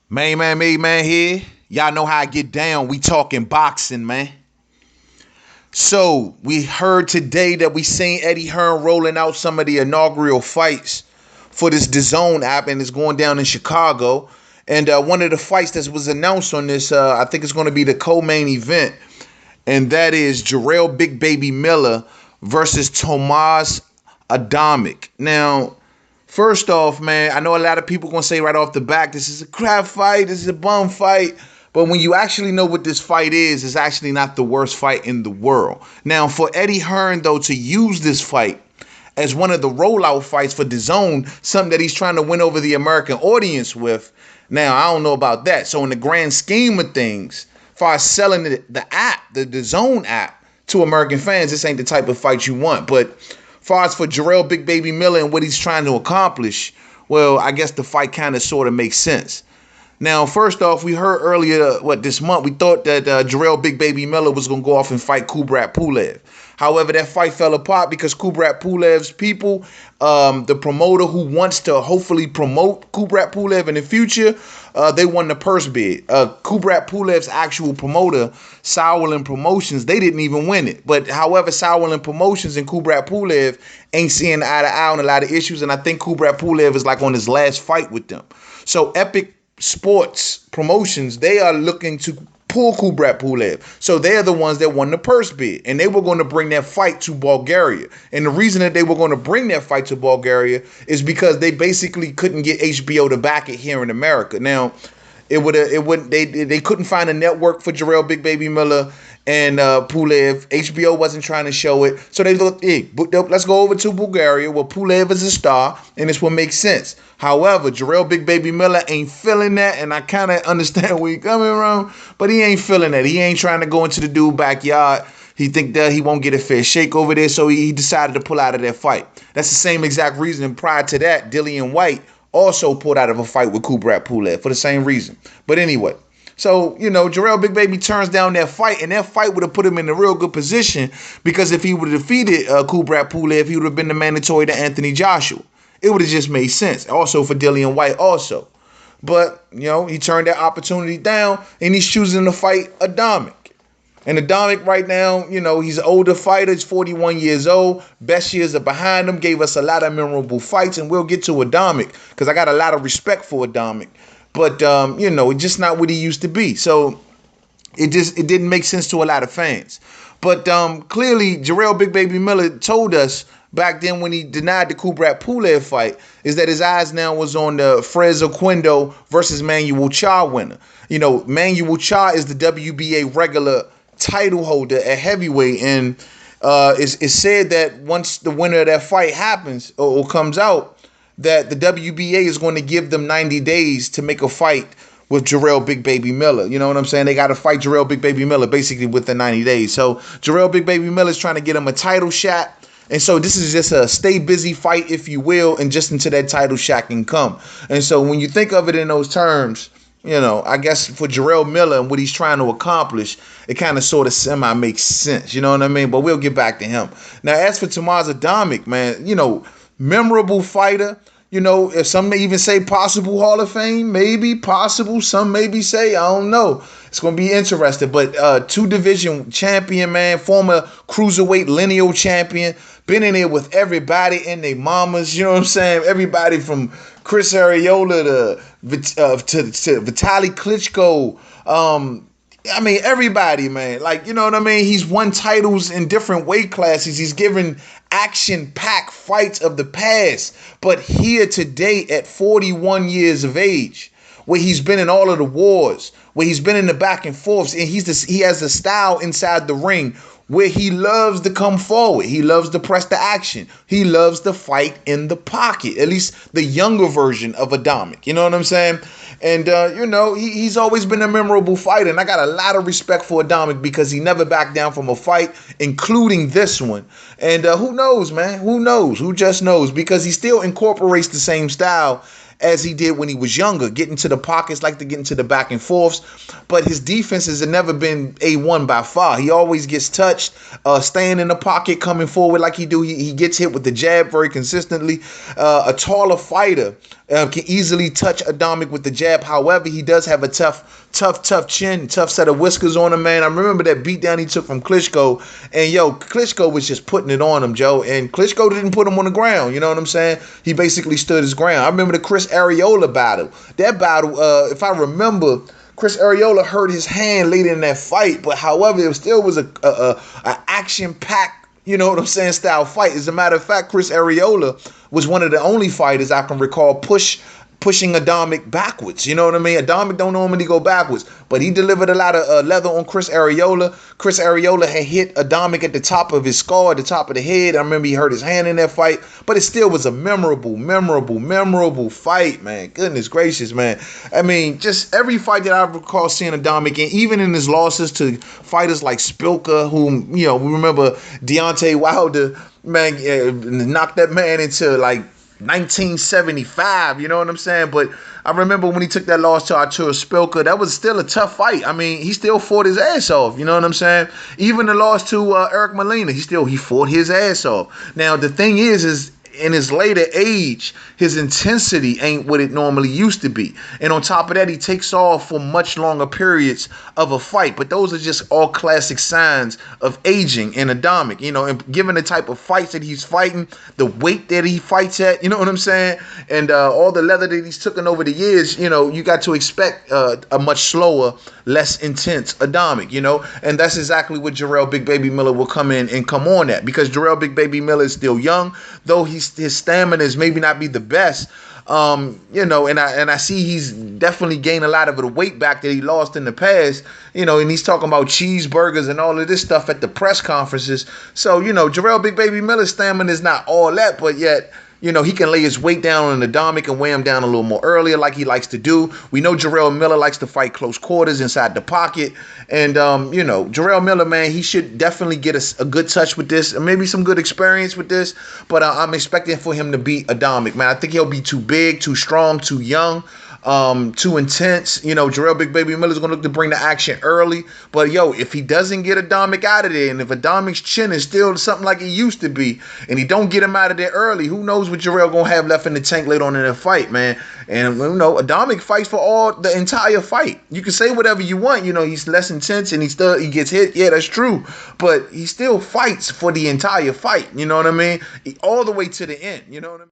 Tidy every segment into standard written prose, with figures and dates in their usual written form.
Man here. Y'all know how I get down. We talking boxing, man. So we heard today that we seen Eddie Hearn rolling out some of the inaugural fights for this DAZN app, and it's going down in Chicago. And one of the fights that was announced on this, I think it's going to be the co-main event, and that is Jerrell Big Baby Miller versus Tomasz Adamek. Now, first off, man, I know a lot of people gonna say right off the back, this is a crap fight, this is a bum fight. But when you actually know what this fight is, it's actually not the worst fight in the world. Now, for Eddie Hearn, though, to use this fight as one of the rollout fights for DAZN, something that he's trying to win over the American audience with, now, I don't know about that. So in the grand scheme of things, as far as selling the app, the DAZN app, to American fans, this ain't the type of fight you want. But far as for Jerrell Big Baby Miller and what he's trying to accomplish, well, I guess the fight kind of sort of makes sense. Now, first off, we heard earlier, this month, we thought that Jerrell Big Baby Miller was going to go off and fight Kubrat Pulev. However, that fight fell apart because Kubrat Pulev's people, the promoter who wants to hopefully promote Kubrat Pulev in the future, they won the purse bid. Kubrat Pulev's actual promoter, Sauerland Promotions, they didn't even win it. But however, Sauerland Promotions and Kubrat Pulev ain't seeing eye to eye on a lot of issues, and I think Kubrat Pulev is like on his last fight with them. So Epic Sports Promotions, they are looking to pull Kubrat Pulev. So they're the ones that won the purse bid. And they were going to bring that fight to Bulgaria. And the reason that they were going to bring that fight to Bulgaria is because they basically couldn't get HBO to back it here in America. Now, they couldn't find a network for Jerrell Big Baby Miller and Pulev. HBO wasn't trying to show it. So they looked, hey, let's go over to Bulgaria where Pulev is a star, and this will make sense. However, Jerrell Big Baby Miller ain't feeling that, and I kind of understand where he's coming from, but he ain't feeling that. He ain't trying to go into the dude's backyard. He think that he won't get a fair shake over there, so he decided to pull out of that fight. That's the same exact reason prior to that, Dillian White also pulled out of a fight with Kubrat Pulev for the same reason. But anyway, so, Jerrell Big Baby turns down that fight, and that fight would have put him in a real good position because if he would have defeated Kubrat Pulev, he would have been the mandatory to Anthony Joshua. It would have just made sense. Also for Dillian White also. But, he turned that opportunity down, and he's choosing to fight Adamek. And Adamek right now, he's an older fighter. He's 41 years old. Best years are behind him. Gave us a lot of memorable fights, and we'll get to Adamek because I got a lot of respect for Adamek. But, it's just not what he used to be. So it didn't make sense to a lot of fans. But clearly, Jerrell Big Baby Miller told us back then when he denied the Kubrat Pulev fight is that his eyes now was on the Frez Oquendo versus Manuel Cha winner. Manuel Cha is the WBA regular title holder at heavyweight, and it's said that once the winner of that fight happens or comes out, that the WBA is going to give them 90 days to make a fight with Jerrell Big Baby Miller. You know what I'm saying? They got to fight Jerrell Big Baby Miller basically within 90 days. So Jerrell Big Baby Miller is trying to get him a title shot. And so this is just a stay busy fight, if you will, and just until that title shot can come. And so when you think of it in those terms, I guess for Jerrell Miller and what he's trying to accomplish, it kind of sort of semi makes sense. You know what I mean? But we'll get back to him. Now, as for Tomasz Adamek, man, memorable fighter. If some may even say possible Hall of Fame, maybe possible. Some maybe say, I don't know. It's going to be interesting. But two-division champion, man, former cruiserweight lineal champion, been in there with everybody and their mamas. You know what I'm saying? Everybody from Chris Arreola to Vitaly Klitschko. Everybody, man. You know what I mean? He's won titles in different weight classes. He's given action-packed fights of the past. But here today at 41 years of age, where he's been in all of the wars, where he's been in the back and forths, and he has a style inside the ring where he loves to come forward. He loves to press the action. He loves to fight in the pocket, at least the younger version of Adamek. You know what I'm saying? And, he's always been a memorable fighter. And I got a lot of respect for Adamek because he never backed down from a fight, including this one. And who knows, man? Who knows? Who just knows? Because he still incorporates the same style as he did when he was younger, getting to the pockets, like to get into the back and forths. But his defenses have never been A1 by far. He always gets touched, staying in the pocket, coming forward like he do. He gets hit with the jab very consistently. A taller fighter Can easily touch Adamek with the jab. However, he does have a tough chin, tough set of whiskers on him, man. I remember that beatdown he took from Klitschko, and yo, Klitschko was just putting it on him, Joe. And Klitschko didn't put him on the ground. You know what I'm saying? He basically stood his ground. I remember the Chris Arreola battle. That battle, if I remember, Chris Arreola hurt his hand later in that fight, but however, it still was a action-packed, you know what I'm saying, style fight. As a matter of fact, Chris Arreola was one of the only fighters I can recall pushing Adamek backwards. You know what I mean? Adamek don't normally go backwards, but he delivered a lot of leather on Chris Arreola. Chris Arreola had hit Adamek at the top of his skull, at the top of the head. I remember he hurt his hand in that fight, but it still was a memorable fight, man. Goodness gracious, man. I mean, just every fight that I recall seeing Adamek in, even in his losses to fighters like Spilka, whom, you know, we remember Deontay Wilder, man, knocked that man into like 1975, you know what I'm saying? But I remember when he took that loss to Artur Spilka, that was still a tough fight. I mean, he still fought his ass off, you know what I'm saying? Even the loss to Eric Molina, he fought his ass off. Now, the thing is in his later age, his intensity ain't what it normally used to be. And on top of that, he takes off for much longer periods of a fight. But those are just all classic signs of aging in Adamek, you know, and given the type of fights that he's fighting, the weight that he fights at, you know what I'm saying? And all the leather that he's taken over the years, you know, you got to expect a much slower, less intense Adamek, you know? And that's exactly what Jerrell Big Baby Miller will come in and come on at, because Jerrell Big Baby Miller is still young, though his stamina is maybe not be the best. You know, and I see he's definitely gained a lot of the weight back that he lost in the past, you know, and he's talking about cheeseburgers and all of this stuff at the press conferences. So, you know, Jerrell Big Baby Miller's stamina is not all that, but yet, you know, he can lay his weight down on Adamek and weigh him down a little more earlier like he likes to do. We know Jerrell Miller likes to fight close quarters inside the pocket. And, you know, Jerrell Miller, man, he should definitely get a good touch with this and maybe some good experience with this. But I'm expecting for him to beat Adamek, man. I think he'll be too big, too strong, too young. Too intense. You know, Jerrell Big Baby Miller's gonna look to bring the action early. But yo, if he doesn't get Adamek out of there, and if Adamek's chin is still something like it used to be, and he don't get him out of there early, who knows what Jerrell gonna have left in the tank later on in the fight, man. And you know, Adamek fights for the entire fight. You can say whatever you want, you know, he's less intense and he gets hit. Yeah, that's true. But he still fights for the entire fight. You know what I mean? All the way to the end. You know what I mean?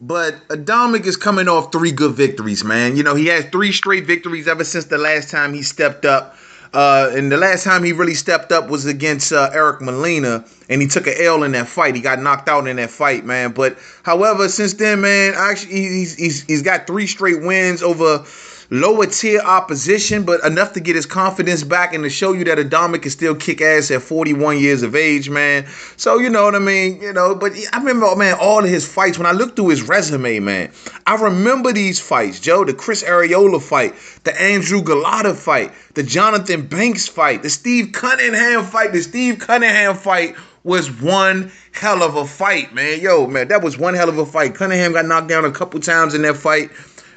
But Adamek is coming off 3 good victories, man. You know, he has 3 straight victories ever since the last time he stepped up. And the last time he really stepped up was against Eric Molina, and he took an L in that fight. He got knocked out in that fight, man. But however, since then, man, actually he's got 3 straight wins over lower tier opposition, but enough to get his confidence back and to show you that Adamek can still kick ass at 41 years of age, man. So, you know what I mean? You know, but I remember, man, all of his fights. When I look through his resume, man, I remember these fights, Joe. The Chris Arreola fight, the Andrew Galata fight, the Jonathan Banks fight, the Steve Cunningham fight. The Steve Cunningham fight was one hell of a fight, man. Yo, man, that was one hell of a fight. Cunningham got knocked down a couple times in that fight.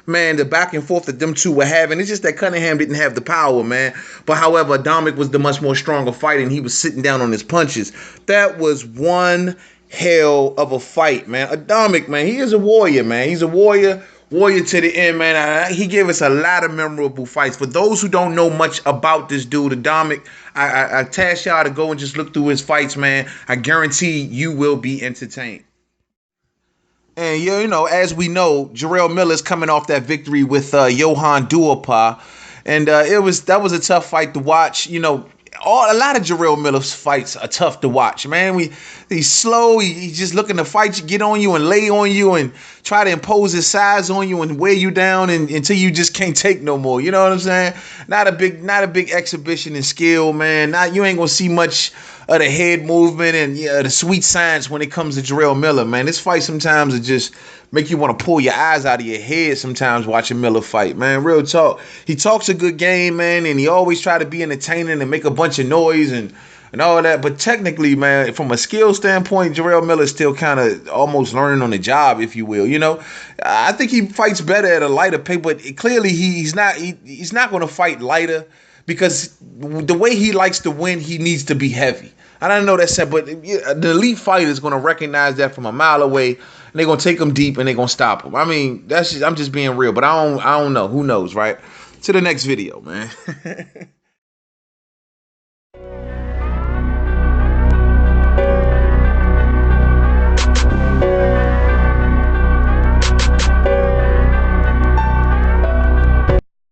Man, the back and forth that them two were having, it's just that Cunningham didn't have the power, man. But however, Adamek was the much more stronger fighter, and he was sitting down on his punches. That was one hell of a fight, man. Adamek, man, he is a warrior, man. He's a warrior to the end, man. He gave us a lot of memorable fights. For those who don't know much about this dude, Adamek, I task y'all to go and just look through his fights, man. I guarantee you will be entertained. And, you know, as we know, Jerrell Miller's coming off that victory with Johan Duhaupas. And that was a tough fight to watch. You know, a lot of Jerrell Miller's fights are tough to watch, man. He's slow. He's just looking to fight you, get on you and lay on you and try to impose his size on you and wear you down until you just can't take no more. You know what I'm saying? Not a big exhibition in skill, man. You ain't gonna see much of the head movement and the sweet science when it comes to Jerrell Miller, man. This fight sometimes it just make you want to pull your eyes out of your head sometimes watching Miller fight, man. Real talk. He talks a good game, man, and he always try to be entertaining and make a bunch of noise and all that. But technically, man, from a skill standpoint, Jerrell Miller's still kind of almost learning on the job, if you will. You know, I think he fights better at a lighter pace, but clearly he's not going to fight lighter because the way he likes to win, he needs to be heavy. I didn't know that said, but the elite fighter is gonna recognize that from a mile away, and they're gonna take him deep and they're gonna stop him. I mean, I'm just being real, but I don't know. Who knows, right? To the next video, man.